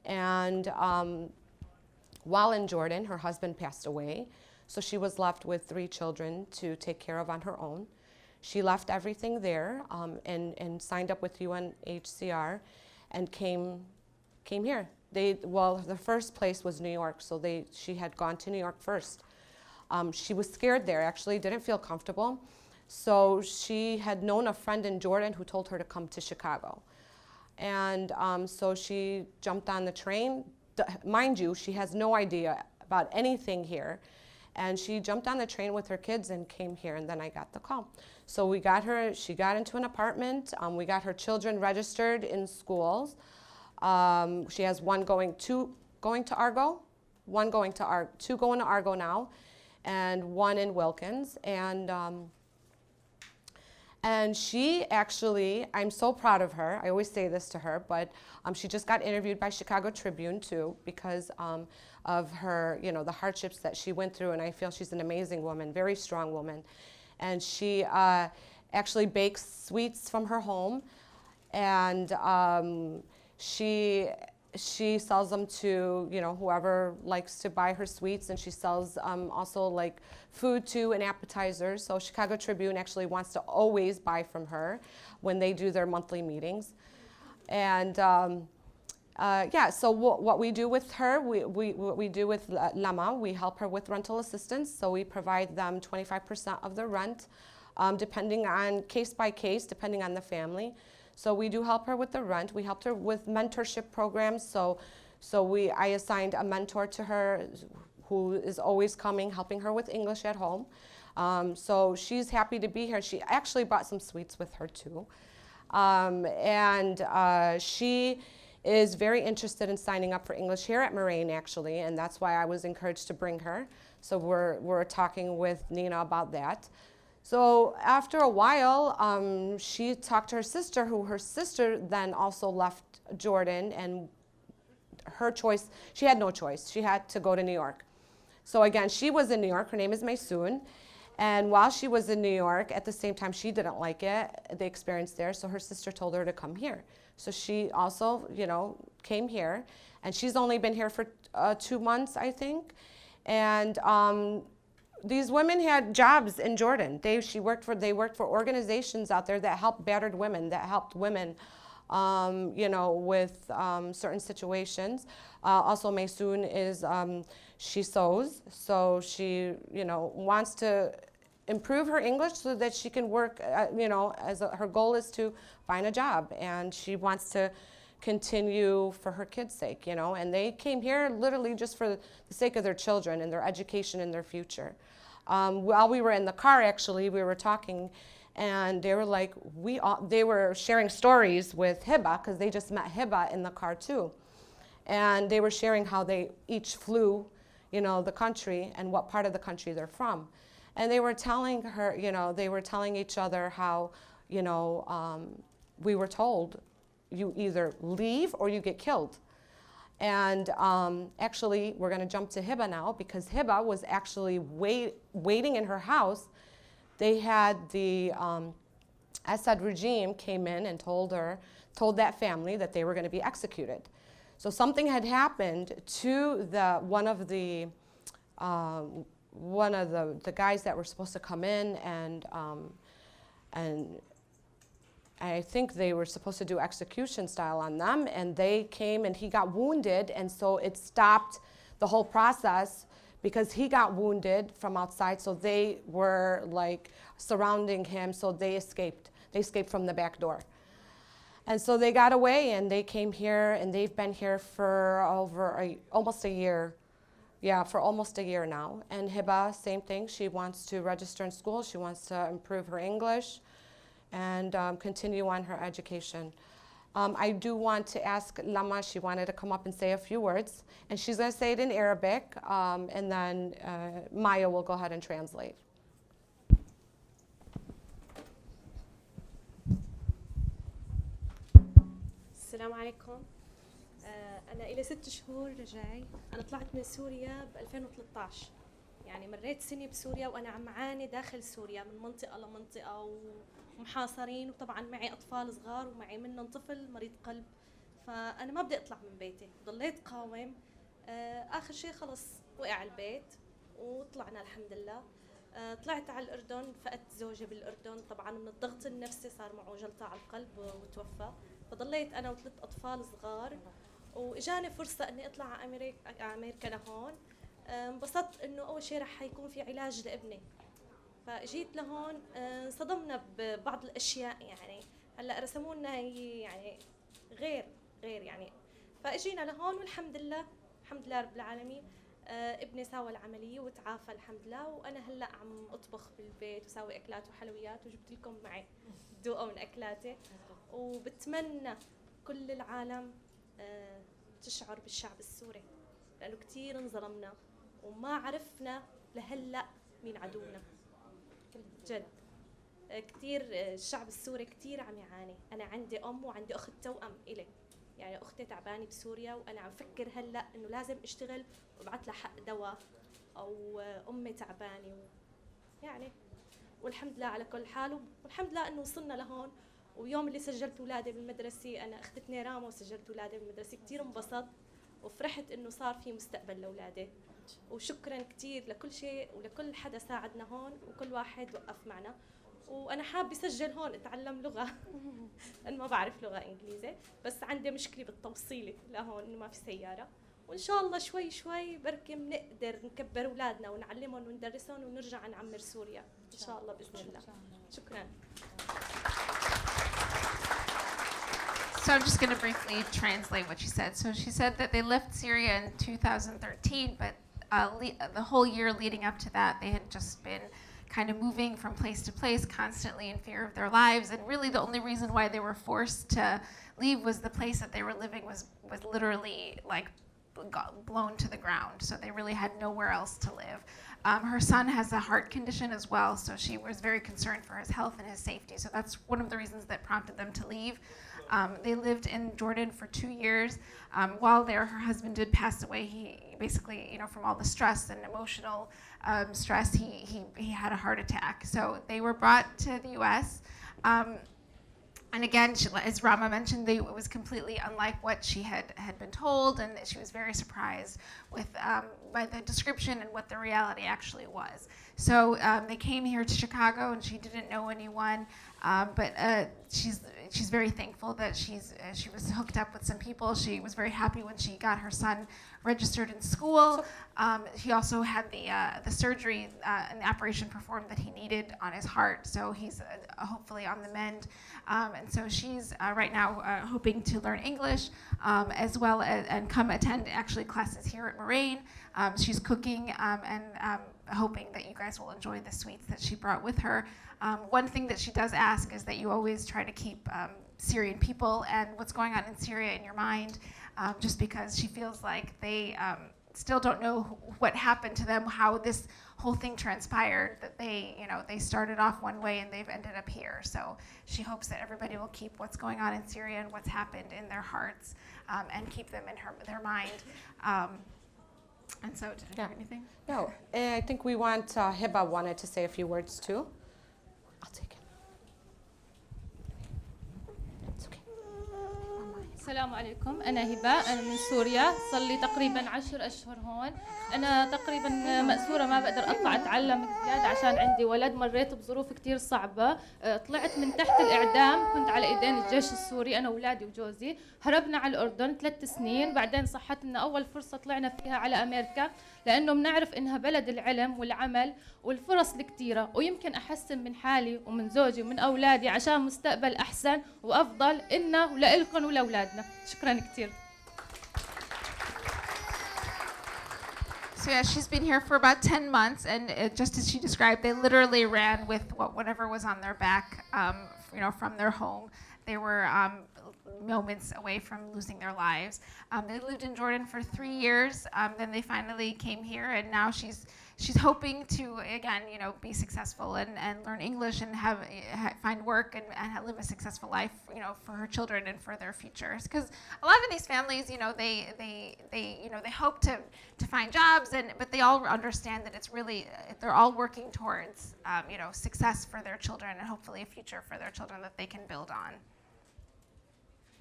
And while in Jordan, her husband passed away, so she was left with 3 children to take care of on her own. She left everything there and signed up with UNHCR and came here. The first place was New York, so she had gone to New York first. She was scared there, actually, didn't feel comfortable. So she had known a friend in Jordan who told her to come to Chicago. And so she jumped on the train. Mind you, she has no idea about anything here. And she jumped on the train with her kids and came here, and then I got the call. So we got her, she got into an apartment. We got her children registered in schools. She has 2 going to Argo, 2 going to Argo now, and 1 in Wilkins. And she actually, I'm so proud of her. I always say this to her, but she just got interviewed by Chicago Tribune too because of her, you know, the hardships that she went through. And I feel she's an amazing woman, very strong woman. And she actually bakes sweets from her home, and she sells them to, you know, whoever likes to buy her sweets, and she sells also like food too and appetizers. So Chicago Tribune actually wants to always buy from her when they do their monthly meetings. And yeah, so what we do with her, what we do with Lama, we help her with rental assistance. So we provide them 25% of the rent, depending on case by case, depending on the family. So we do help her with the rent. We helped her with mentorship programs. So I assigned a mentor to her who is always coming, helping her with English at home. So she's happy to be here. She actually brought some sweets with her too. She is very interested in signing up for English here at Moraine, actually, and that's why I was encouraged to bring her. So we're talking with Nina about that. So after a while, she talked to her sister, her sister then also left Jordan, and her choice, she had no choice. She had to go to New York. So again, she was in New York. Her name is Maysoon. And while she was in New York, at the same time, she didn't like it, the experience there, so her sister told her to come here. So she also, you know, came here, and she's only been here for 2 months, I think. And these women had jobs in Jordan. They worked for organizations out there that helped battered women, that helped women, you know, with certain situations. Also, Maysoon is, she sews, so she, you know, wants to improve her English so that she can work, you know, her goal is to find a job, and she wants to continue for her kids' sake, you know, and they came here literally just for the sake of their children and their education and their future. While we were in the car, actually, we were talking, and they were like, they were sharing stories with Hiba, because they just met Hiba in the car too. And they were sharing how they each flew, you know, the country and what part of the country they're from. And they were telling her, you know, they were telling each other how, you know, we were told, you either leave or you get killed. And actually, we're going to jump to Hiba now, because Hiba was actually waiting in her house. They had the Assad regime came in and told that family that they were going to be executed. So something had happened to one of the guys that were supposed to come in, and I think they were supposed to do execution style on them, and they came and he got wounded, and so it stopped the whole process because he got wounded from outside, so they were like surrounding him, so they escaped. They escaped from the back door. And so they got away, and they came here, and they've been here for almost a year. Yeah, for almost a year now. And Hiba, same thing. She wants to register in school. She wants to improve her English and continue on her education. I do want to ask Lama, she wanted to come up and say a few words, and she's going to say it in Arabic, and then Maya will go ahead and translate. السلام عليكم. أنا إلي 6 شهور جاي. أنا طلعت من سوريا ب 2013. يعني مريت سنة بسوريا وأنا عم عاني داخل سوريا من منطقة لمنطقة ومحاصرين، وطبعا معي أطفال صغار ومعي منهم طفل مريض قلب، فأنا ما بدي أطلع من بيتي. ضليت قاوم. آخر شيء خلص وقع البيت وطلعنا الحمد لله. طلعت على الأردن، فقدت زوجي بالأردن، طبعا من الضغط النفسي صار معه جلطة على القلب وتوفى. فضليت أنا و3 أطفال صغار، وإجاني فرصة إني أطلع على أمريكا لهون. انبسطت إنه أول شيء رح يكون في علاج لابني، فجيت لهون. انصدمنا ببعض الأشياء، يعني هلا رسموا لنا هي يعني غير يعني. فاجينا لهون والحمد لله، الحمد لله رب العالمين. ابني ساوى العملية وتعافى الحمد لله، وأنا هلا عم أطبخ بالبيت وساوي أكلات وحلويات، وجبت لكم معي تذوقوا من أكلاتي. وبتمنى كل العالم تشعر بالشعب السوري، لأنه كتير انظلمنا وما عرفنا لهلأ مين عدونا جد. كتير الشعب السوري كتير عم يعاني. أنا عندي أم وعندي أخت توأم إلي، يعني أختي تعبانة بسوريا وأنا عم فكر هلأ إنه لازم أشتغل وابعث لها حق دواء، أو أمي تعبانة يعني. والحمد لله على كل حال، والحمد لله إنه وصلنا لهون. ويوم اللي سجلت أولادي بالمدرسة، أنا أختتني راما وسجلت أولادي بالمدرسة، كتير انبسطت وفرحت إنه صار في مستقبل لأولادي. وشكرا كتير لكل شيء ولكل حدا ساعدنا هون وكل واحد وقف معنا. وانا حابه اسجل هون اتعلم لغه لانه ما بعرف لغه انجليزي، بس عندي مشكله بالتوصيله لهون انه ما في سياره. وان شاء الله شوي شوي بركي بنقدر نكبر اولادنا ونعلمهم وندرسهم ونرجع نعمر سوريا ان شاء الله باذن الله. شكرا. So I'm just going to briefly translate what she said. So she said that they left Syria in 2013, but the whole year leading up to that, they had just been kind of moving from place to place, constantly in fear of their lives. And really the only reason why they were forced to leave was the place that they were living was literally like blown to the ground. So they really had nowhere else to live. Her son has a heart condition as well, so she was very concerned for his health and his safety. So that's one of the reasons that prompted them to leave. They lived in Jordan for 2 years. While there, her husband did pass away. He basically, from all the stress and emotional stress, he had a heart attack. So they were brought to the U.S. And again, as Rama mentioned, it was completely unlike what she had been told, and she was very surprised with by the description and what the reality actually was. So they came here to Chicago, and she didn't know anyone, but she's very thankful that she was hooked up with some people. She was very happy when she got her son registered in school. He also had the surgery and the operation performed that he needed on his heart, so he's hopefully on the mend. And so she's right now hoping to learn English as well as and come attend actually classes here at Moraine. She's cooking and hoping that you guys will enjoy the sweets that she brought with her. One thing that she does ask is that you always try to keep Syrian people and what's going on in Syria in your mind, just because she feels like they still don't know what happened to them, how this whole thing transpired, that they started off one way and they've ended up here. So she hopes that everybody will keep what's going on in Syria and what's happened in their hearts and keep them in their mind. And so, did you have anything? No, I think we want, Hiba wanted to say a few words too. I'll take it. It's okay. السلام عليكم، أنا هبة، أنا من سوريا، صار لي تقريبا 10 أشهر هون. أنا تقريبا مأسورة، ما بقدر أطلع أتعلم زيادة عشان عندي ولد. مريت بظروف كتير صعبة، طلعت من تحت الإعدام، كنت على إيدين الجيش السوري أنا وولادي وجوزي. هربنا على الأردن 3 سنين، بعدين صحت لنا أول فرصة طلعنا فيها على أمريكا، لأنه بنعرف إنها بلد العلم والعمل والفرص الكتيرة، ويمكن أحسن من حالي ومن زوجي ومن أولادي عشان مستقبل أحسن وأفضل إلنا ولإلكم ولأولادنا. شكرا كتير. So yeah, she's been here for about 10 months, and just as she described, they literally ran with whatever was on their back, from their home. They were moments away from losing their lives. They lived in Jordan for 3 years. Then they finally came here, and now she's hoping to again, be successful and learn English and find work and live a successful life, for her children and for their futures. Because a lot of these families, they hope to find jobs, but they all understand that it's really they're all working towards success for their children and hopefully a future for their children that they can build on.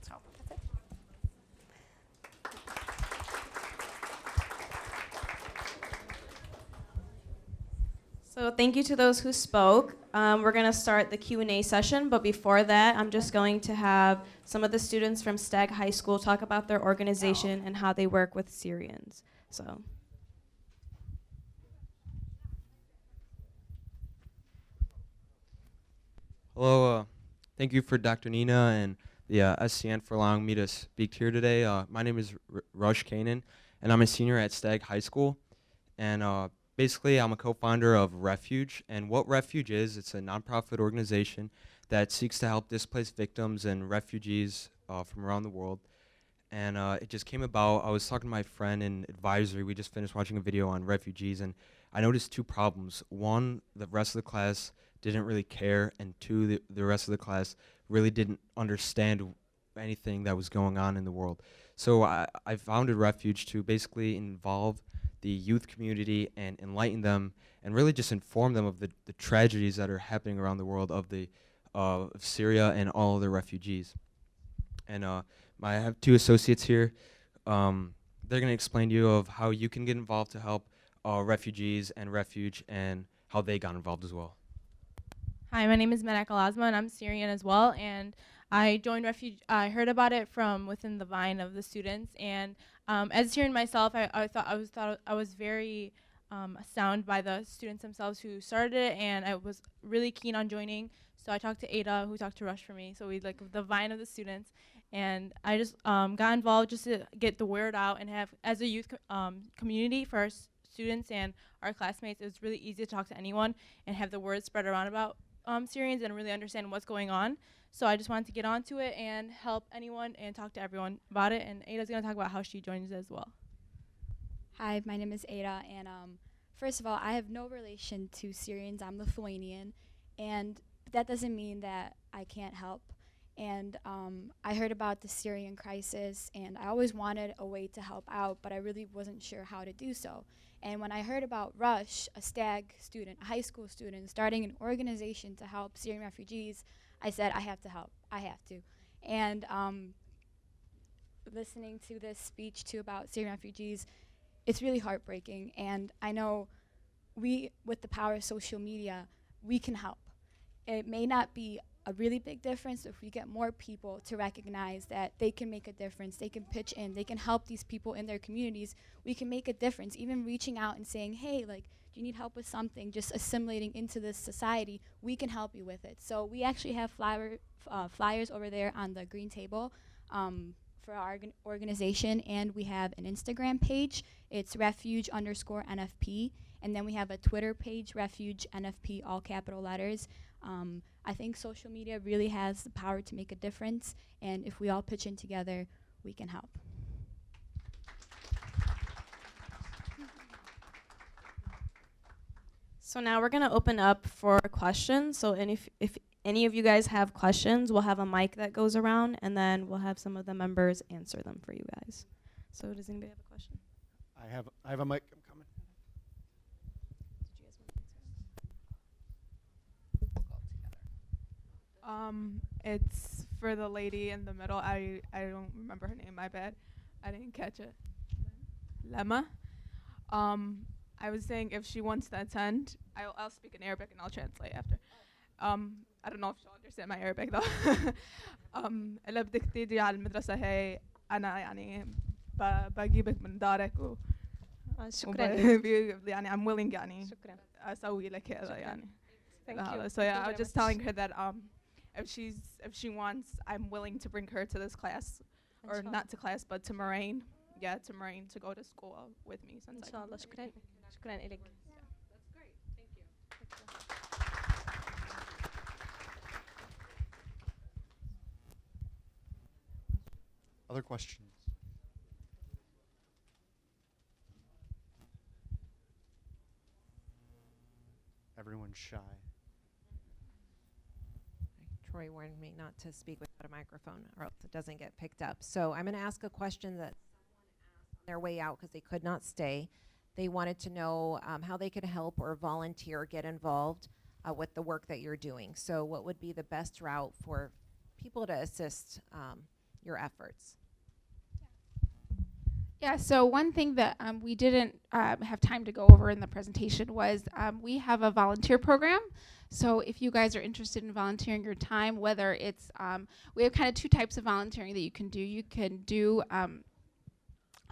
So that's it. So thank you to those who spoke. We're going to start the Q&A session, but before that, I'm just going to have some of the students from Stagg High School talk about their organization and how they work with Syrians. So. Hello, thank you for Dr. Nina and the SCN for allowing me to speak here today. My name is Rush Kanan, and I'm a senior at Stagg High School. And basically, I'm a co-founder of Refuge. And what Refuge is, it's a nonprofit organization that seeks to help displaced victims and refugees from around the world. And it just came about, I was talking to my friend in advisory, we just finished watching a video on refugees, and I noticed 2 problems. One, the rest of the class didn't really care, and two, the rest of the class really didn't understand anything that was going on in the world. So I founded Refuge to basically involve the youth community and enlighten them and really just inform them of the tragedies that are happening around the world of Syria and all the refugees. And I have two associates here. They're going to explain to you of how you can get involved to help refugees and Refuge and how they got involved as well. Hi, my name is Menak Alazma, and I'm Syrian as well. And I joined Refuge. I heard about it from within the vine of the students. And as Syrian myself, I was very astounded by the students themselves who started it, and I was really keen on joining. So I talked to Ada, who talked to Rush for me. So we like the vine of the students, and I just got involved just to get the word out and have as a youth community for our students and our classmates. It was really easy to talk to anyone and have the word spread around about Syrians and really understand what's going on. So I just wanted to get onto it and help anyone and talk to everyone about it. And Ada's going to talk about how she joins as well. Hi, my name is Ada, and first of all, I have no relation to Syrians. I'm Lithuanian, and that doesn't mean that I can't help. And I heard about the Syrian crisis, and I always wanted a way to help out, but I really wasn't sure how to do so. And when I heard about Rush, a STAG student, a high school student, starting an organization to help Syrian refugees, I said, I have to help. I have to. And listening to this speech, too, about Syrian refugees, it's really heartbreaking. And I know we, with the power of social media, we can help. It may not be a really big difference if we get more people to recognize that they can make a difference, they can pitch in, they can help these people in their communities. We can make a difference, even reaching out and saying, hey, like, do you need help with something, just assimilating into this society, we can help you with it. So we actually have flyers over there on the green table for our organization, and we have an Instagram page. It's refuge_NFP, and then we have a Twitter page, Refuge NFP, all capital letters. I think social media really has the power to make a difference, and if we all pitch in together, we can help. So now we're going to open up for questions. So if any of you guys have questions, we'll have a mic that goes around, and then we'll have some of the members answer them for you guys. So does anybody have a question? I have a mic. I'm coming. It's for the lady in the middle. I don't remember her name, my bad. I didn't catch it. Lema. I was saying if she wants to attend, I'll speak in Arabic and I'll translate after. I don't know if she'll understand my Arabic though. إلا بدك تيجي على المدرسة هي أنا يعني بجيبك من دارك شكرا. يعني I'm willing يعني شكرا. أسوي لك هذا يعني. Thank you. So yeah, I was just telling her that if she wants, I'm willing to bring her to this class, or not to class, but to Moraine. Yeah, to Moraine to go to school with me. إن شاء الله. شكرا. شكرا إلك. That's great. Thank you. Other questions? Everyone's shy. Troy warned me not to speak without a microphone or else it doesn't get picked up. So I'm going to ask a question that someone asked on their way out because they could not stay. They wanted to know how they could help or volunteer or get involved with the work that you're doing. So what would be the best route for people to assist your efforts? Yeah, so one thing that we didn't have time to go over in the presentation was we have a volunteer program. So if you guys are interested in volunteering your time, whether it's, we have kind of two types of volunteering that you can do. You can do,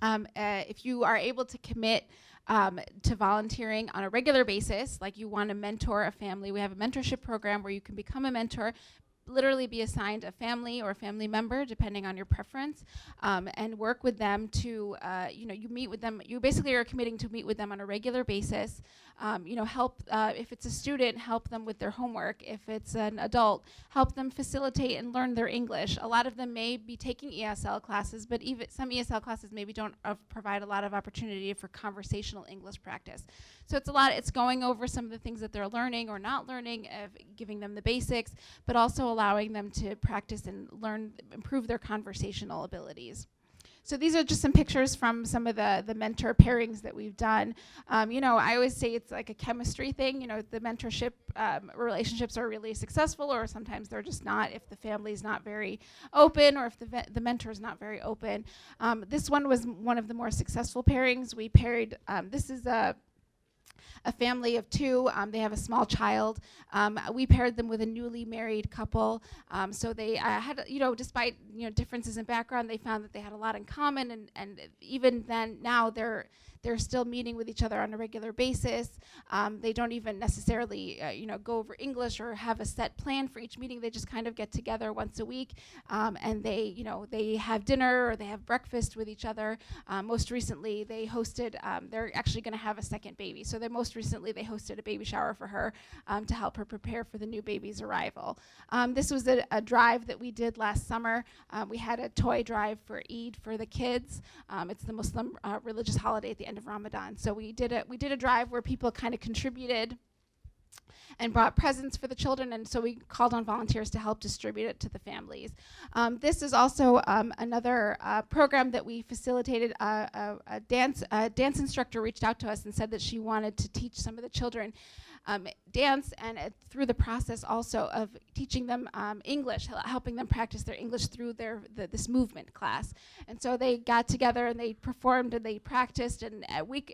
if you are able to commit to volunteering on a regular basis, like you want to mentor a family, we have a mentorship program where you can become a mentor, literally be assigned a family or a family member, depending on your preference, and work with them to, you meet with them. You basically are committing to meet with them on a regular basis. Help, if it's a student, help them with their homework. If it's an adult, help them facilitate and learn their English. A lot of them may be taking ESL classes, but even some ESL classes maybe don't provide a lot of opportunity for conversational English practice. So it's going over some of the things that they're learning or not learning, giving them the basics, but also allowing them to practice and improve their conversational abilities. So these are just some pictures from some of the mentor pairings that we've done. I always say it's like a chemistry thing. The mentorship relationships are really successful, or sometimes they're just not if the family's not very open, or if the mentor is not very open. This one was one of the more successful pairings. We paired, this is a family of two. They have a small child. We paired them with a newly married couple. So they had, despite differences in background, they found that they had a lot in common. And even then, now they're still meeting with each other on a regular basis. They don't even necessarily, go over English or have a set plan for each meeting. They just kind of get together once a week, and they have dinner or they have breakfast with each other. Most recently, they hosted. They're actually going to have a second baby. So most recently, they hosted a baby shower for her to help her prepare for the new baby's arrival. This was a drive that we did last summer. We had a toy drive for Eid for the kids. It's the Muslim religious holiday at the end of Ramadan. So we did a drive where people kind of contributed and brought presents for the children, and so we called on volunteers to help distribute it to the families. This is also another program that we facilitated. A dance instructor reached out to us and said that she wanted to teach some of the children dance, and through the process also of teaching them English, helping them practice their English through this movement class. And so they got together and they performed and they practiced, and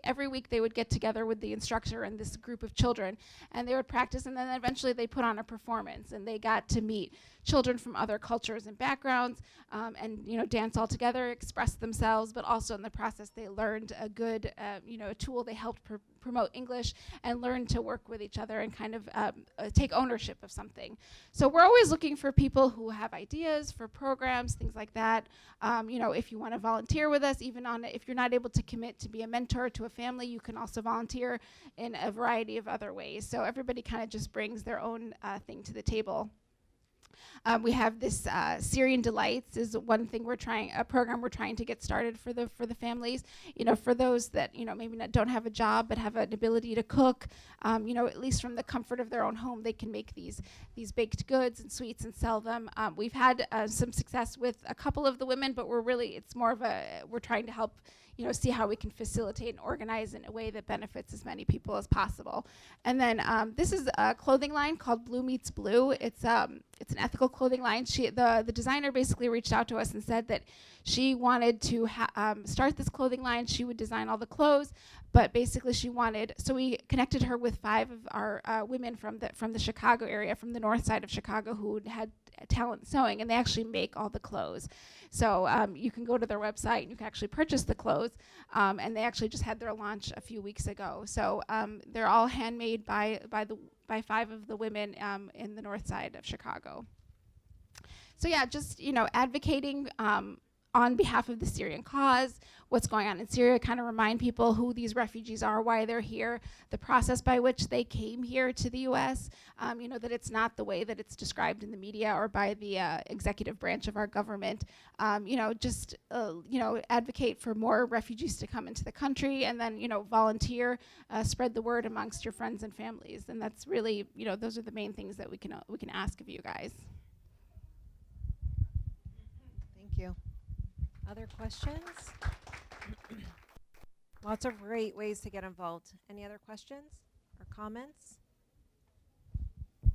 every week they would get together with the instructor and this group of children, and they would practice, and then eventually they put on a performance, and they got to meet children from other cultures and backgrounds, and dance all together, express themselves, but also in the process they learned a good a tool. They helped promote English and learn to work with each other and kind of take ownership of something. So we're always looking for people who have ideas for programs, things like that. If you want to volunteer with us, even if you're not able to commit to be a mentor to a family, you can also volunteer in a variety of other ways. So everybody kind of just brings their own thing to the table. We have this Syrian Delights is one thing a program we're trying to get started for the families. For those that maybe don't have a job but have an ability to cook, at least from the comfort of their own home, they can make these baked goods and sweets and sell them. We've had some success with a couple of the women, but it's more of we're trying to help see how we can facilitate and organize in a way that benefits as many people as possible. And then this is a clothing line called Blue Meets Blue. It's an ethical clothing line. The designer basically reached out to us and said that she wanted to start this clothing line. She would design all the clothes, but basically so we connected her with 5 of our women from the Chicago area, from the north side of Chicago, who had talent sewing, and they actually make all the clothes. So you can go to their website and you can actually purchase the clothes, and they actually just had their launch a few weeks ago. So they're all handmade by 5 of the women in the north side of Chicago. So yeah, just advocating on behalf of the Syrian cause, what's going on in Syria, kind of remind people who these refugees are, why they're here, the process by which they came here to the U.S., that it's not the way that it's described in the media or by the executive branch of our government. Advocate for more refugees to come into the country, and then, volunteer, spread the word amongst your friends and families. And that's really, those are the main things that we can ask of you guys. Thank you. Other questions? Lots of great ways to get involved. Any other questions or comments? Okay.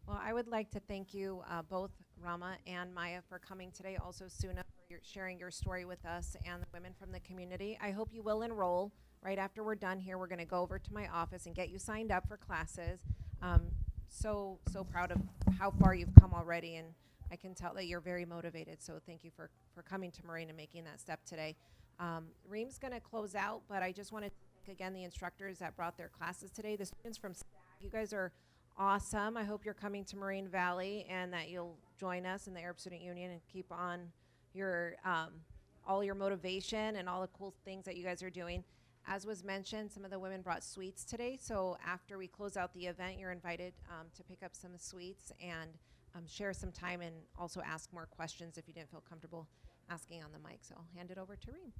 Well, I would like to thank you both, Rama and Maya, for coming today. Also, Suna, for sharing your story with us and the women from the community. I hope you will enroll. Right after we're done here, we're going to go over to my office and get you signed up for classes. So proud of how far you've come already, and I can tell that you're very motivated, so thank you for coming to Moraine and making that step today. Reem's going to close out, but I just want to thank again the instructors that brought their classes today. The students from STAG, you guys are Awesome. I hope you're coming to Moraine Valley and that you'll join us in the Arab Student Union and keep on your all your motivation and all the cool things that you guys are doing. As was mentioned, some of the women brought sweets today, so after we close out the event, you're invited to pick up some sweets and share some time and also ask more questions if you didn't feel comfortable asking on the mic. So I'll hand it over to Reem.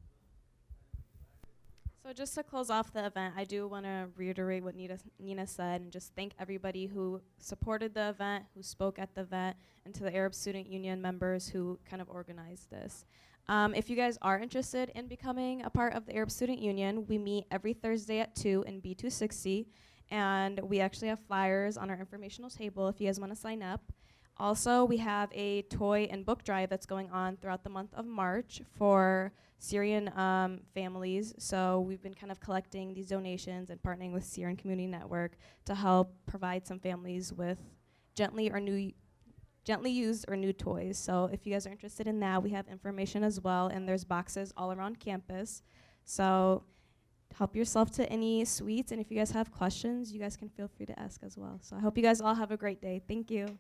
So just to close off the event, I do want to reiterate what Nina said and just thank everybody who supported the event, who spoke at the event, and to the Arab Student Union members who kind of organized this. If you guys are interested in becoming a part of the Arab Student Union, we meet every Thursday at 2 in B260, and we actually have flyers on our informational table if you guys want to sign up. Also, we have a toy and book drive that's going on throughout the month of March for Syrian families. So we've been kind of collecting these donations and partnering with Syrian Community Network to help provide some families with gently used or new toys. So if you guys are interested in that, we have information as well, and there's boxes all around campus. So help yourself to any sweets, and if you guys have questions, you guys can feel free to ask as well. So I hope you guys all have a great day. Thank you.